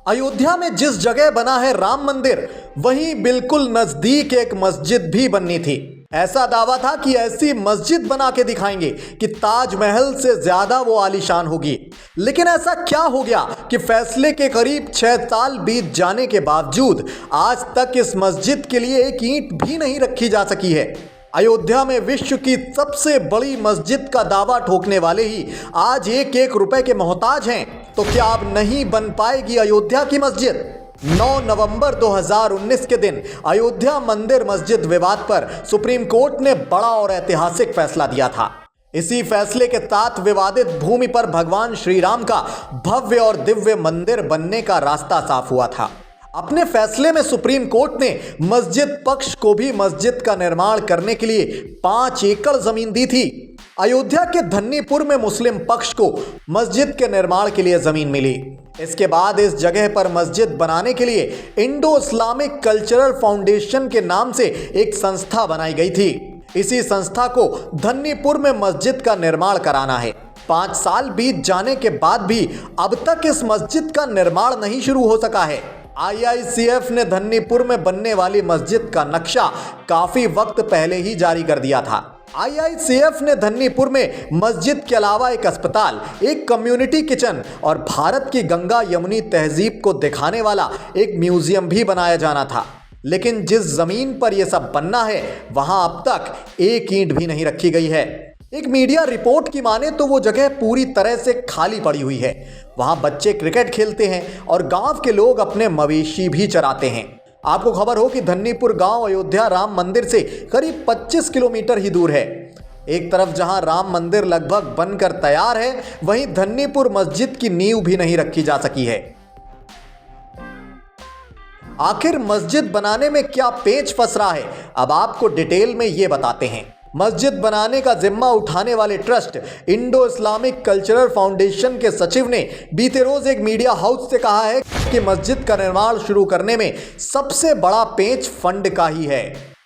अयोध्या में जिस जगह बना है राम मंदिर, वहीं बिल्कुल नजदीक एक मस्जिद भी बननी थी। ऐसा दावा था कि ऐसी मस्जिद बना के दिखाएंगे कि ताजमहल से ज्यादा वो आलीशान होगी। लेकिन ऐसा क्या हो गया कि फैसले के करीब 6 साल बीत जाने के बावजूद आज तक इस मस्जिद के लिए एक ईंट भी नहीं रखी जा सकी है। अयोध्या में विश्व की सबसे बड़ी मस्जिद का दावा ठोकने वाले ही आज एक एक रुपए के मोहताज हैं। तो क्या अब नहीं बन पाएगी अयोध्या की मस्जिद? 9 नवंबर 2019 के दिन अयोध्या मंदिर मस्जिद विवाद पर सुप्रीम कोर्ट ने बड़ा और ऐतिहासिक फैसला दिया था। इसी फैसले के साथ विवादित भूमि पर भगवान श्री राम का भव्य और दिव्य मंदिर बनने का रास्ता साफ हुआ था। अपने फैसले में सुप्रीम कोर्ट ने मस्जिद पक्ष को भी मस्जिद का निर्माण करने के लिए 5 एकड़ जमीन दी थी। अयोध्या के धन्नीपुर में मुस्लिम पक्ष को मस्जिद के निर्माण के लिए जमीन मिली। इसके बाद इस जगह पर मस्जिद बनाने के लिए इंडो इस्लामिक कल्चरल फाउंडेशन के नाम से एक संस्था बनाई गई थी। इसी संस्था को धन्नीपुर में मस्जिद का निर्माण कराना है। 5 साल बीत जाने के बाद भी अब तक इस मस्जिद का निर्माण नहीं शुरू हो सका है। IICF ने धन्नीपुर में बनने वाली मस्जिद का नक्शा काफी वक्त पहले ही जारी कर दिया था। IICF ने धन्नीपुर में मस्जिद के अलावा एक अस्पताल, एक कम्युनिटी किचन और भारत की गंगा यमुनी तहजीब को दिखाने वाला एक म्यूजियम भी बनाया जाना था। लेकिन जिस जमीन पर यह सब बनना है, वहां अब तक एक ईंट भी नहीं रखी गई है। एक मीडिया रिपोर्ट की माने तो वो जगह पूरी तरह से खाली पड़ी हुई है। वहां बच्चे क्रिकेट खेलते हैं और गांव के लोग अपने मवेशी भी चराते हैं। आपको खबर हो कि धन्नीपुर गांव अयोध्या राम मंदिर से करीब 25 किलोमीटर ही दूर है। एक तरफ जहां राम मंदिर लगभग बनकर तैयार है, वहीं धन्नीपुर मस्जिद की नींव भी नहीं रखी जा सकी है। आखिर मस्जिद बनाने में क्या पेच फंस रहा है, अब आपको डिटेल में ये बताते हैं। मस्जिद बनाने का जिम्मा उठाने वाले trust Indo Islamic cultural foundation के सचिव ने बीते रोज एक मीडिया हाउस से कहा है कि मस्जिद का निर्माण शुरू करने में सबसे बड़ा पेच फंड का ही है।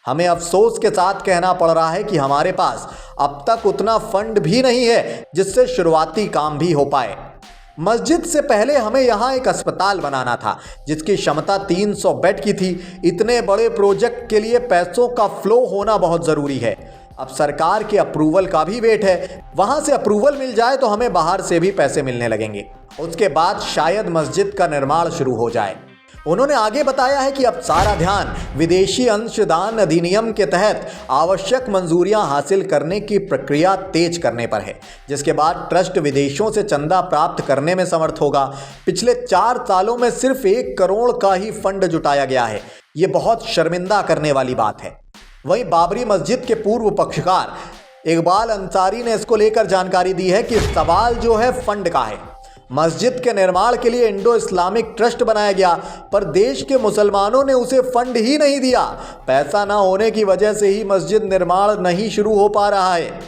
हमें अफसोस के साथ कहना पड़ रहा है कि हमारे पास अब तक उतना फंड भी नहीं है जिससे शुरुआती काम भी हो पाए। मस्जिद से पहले हमें यहाँ एक अस्पताल बनाना था जिसकी क्षमता 300 बेड की थी। इतने बड़े प्रोजेक्ट के लिए पैसों का फ्लो होना बहुत ज़रूरी है। अब सरकार के अप्रूवल का भी वेट है। वहां से अप्रूवल मिल जाए तो हमें बाहर से भी पैसे मिलने लगेंगे। उसके बाद शायद मस्जिद का निर्माण शुरू हो जाए। उन्होंने आगे बताया है कि अब सारा ध्यान विदेशी अंशदान अधिनियम के तहत आवश्यक मंजूरियां हासिल करने की प्रक्रिया तेज करने पर है, जिसके बाद ट्रस्ट विदेशों से चंदा प्राप्त करने में समर्थ होगा। पिछले 4 सालों में सिर्फ 1 करोड़ का ही फंड जुटाया गया है। ये बहुत शर्मिंदा करने वाली बात है। वहीं बाबरी मस्जिद के पूर्व पक्षकार इकबाल अंसारी ने इसको लेकर जानकारी दी है कि सवाल जो है फंड का है। मस्जिद के निर्माण के लिए इंडो इस्लामिक ट्रस्ट बनाया गया, पर देश के मुसलमानों ने उसे फंड ही नहीं दिया। पैसा ना होने की वजह से ही मस्जिद निर्माण नहीं शुरू हो पा रहा है।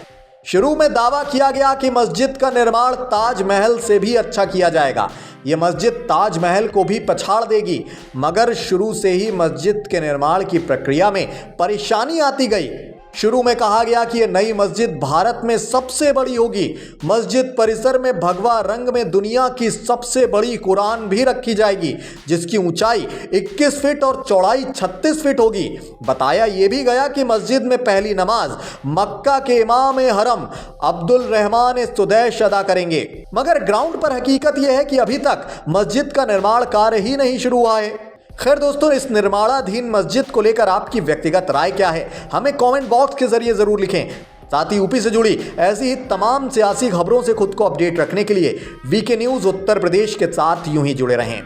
शुरू में दावा किया गया कि मस्जिद का निर्माण ताजमहल से भी अच्छा किया जाएगा। ये मस्जिद ताजमहल को भी पछाड़ देगी, मगर शुरू से ही मस्जिद के निर्माण की प्रक्रिया में परेशानी आती गई। शुरू में कहा गया कि यह नई मस्जिद भारत में सबसे बड़ी होगी। मस्जिद परिसर में भगवा रंग में दुनिया की सबसे बड़ी कुरान भी रखी जाएगी, जिसकी ऊंचाई 21 फीट और चौड़ाई 36 फीट होगी। बताया यह भी गया कि मस्जिद में पहली नमाज मक्का के इमाम हरम अब्दुल रहमान सुदैश अदा करेंगे। मगर ग्राउंड पर हकीकत यह है कि अभी तक मस्जिद का निर्माण कार्य ही नहीं शुरू हुआ है। खैर दोस्तों, इस निर्माणाधीन मस्जिद को लेकर आपकी व्यक्तिगत राय क्या है, हमें कमेंट बॉक्स के जरिए जरूर लिखें। साथ ही यूपी से जुड़ी ऐसी ही तमाम सियासी खबरों से खुद को अपडेट रखने के लिए वीके न्यूज़ उत्तर प्रदेश के साथ यूं ही जुड़े रहें।